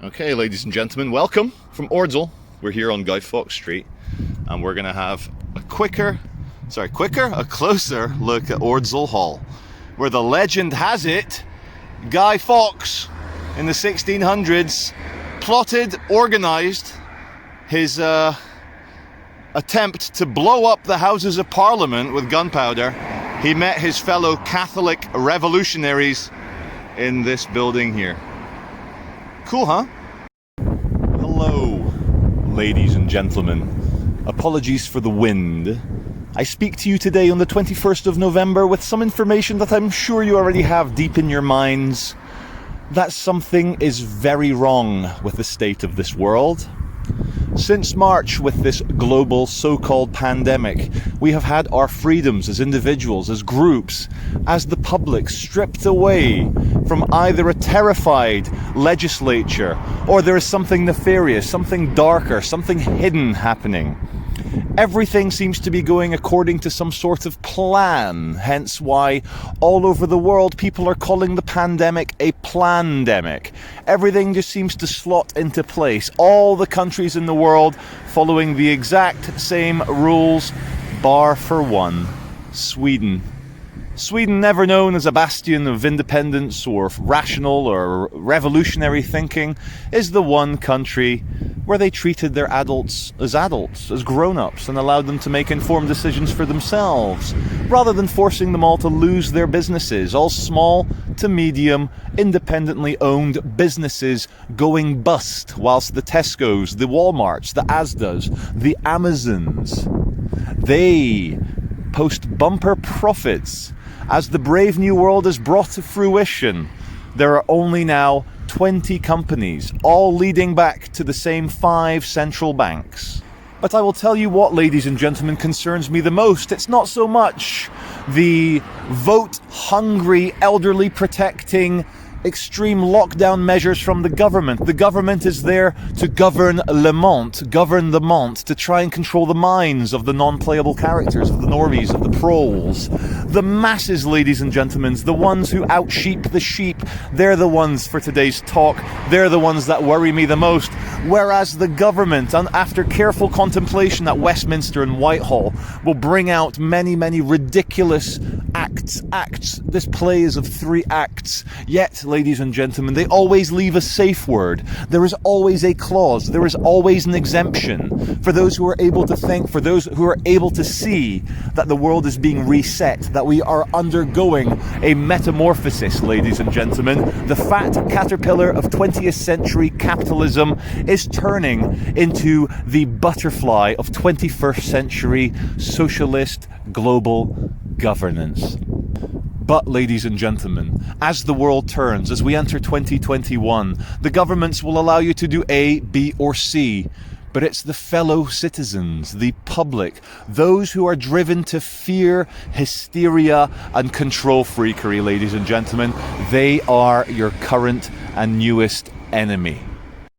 Okay, ladies and gentlemen, welcome from Ordsall. We're here on Guy Fawkes Street, and we're gonna have a closer look at Ordsall Hall, where the legend has it, Guy Fawkes in the 1600s plotted, organized his attempt to blow up the Houses of Parliament with gunpowder. He met his fellow Catholic revolutionaries in this building here. Cool, huh? Hello, ladies and gentlemen. Apologies for the wind. I speak to you today on the 21st of November with some information that I'm sure you already have deep in your minds. That something is very wrong with the state of this world. Since March, with this global so-called pandemic, we have had our freedoms as individuals, as groups, as the public stripped away from either a terrified legislature or there is something nefarious, something darker, something hidden happening. Everything seems to be going according to some sort of plan, hence why all over the world people are calling the pandemic a plandemic. Everything just seems to slot into place. All the countries in the world following the exact same rules, bar for one, Sweden. Sweden, never known as a bastion of independence or rational or revolutionary thinking, is the one country where they treated their adults, as grown-ups, and allowed them to make informed decisions for themselves, rather than forcing them all to lose their businesses, all small to medium, independently owned businesses going bust, whilst the Tesco's, the Walmarts, the Asda's, the Amazons, they post bumper profits. As the brave new world is brought to fruition, there are only now 20 companies, all leading back to the same 5 central banks. But I will tell you what, ladies and gentlemen, concerns me the most. It's not so much the vote-hungry, elderly protecting, extreme lockdown measures from the government. The government is there to govern le monde, govern the monde, to try and control the minds of the non-playable characters, of the normies, of the proles. The masses, ladies and gentlemen, the ones who out-sheep the sheep, they're the ones for today's talk. They're the ones that worry me the most. Whereas the government, after careful contemplation at Westminster and Whitehall, will bring out many, many ridiculous acts. This play is of 3 acts. Yet, ladies and gentlemen, they always leave a safe word. There is always a clause. There is always an exemption for those who are able to think, for those who are able to see that the world is being reset, that we are undergoing a metamorphosis, ladies and gentlemen. The fat caterpillar of 20th century capitalism is turning into the butterfly of 21st century socialist global governance. But, ladies and gentlemen, as the world turns, as we enter 2021, the governments will allow you to do A, B, or C. But it's the fellow citizens, the public, those who are driven to fear, hysteria, and control freakery, ladies and gentlemen. They are your current and newest enemy.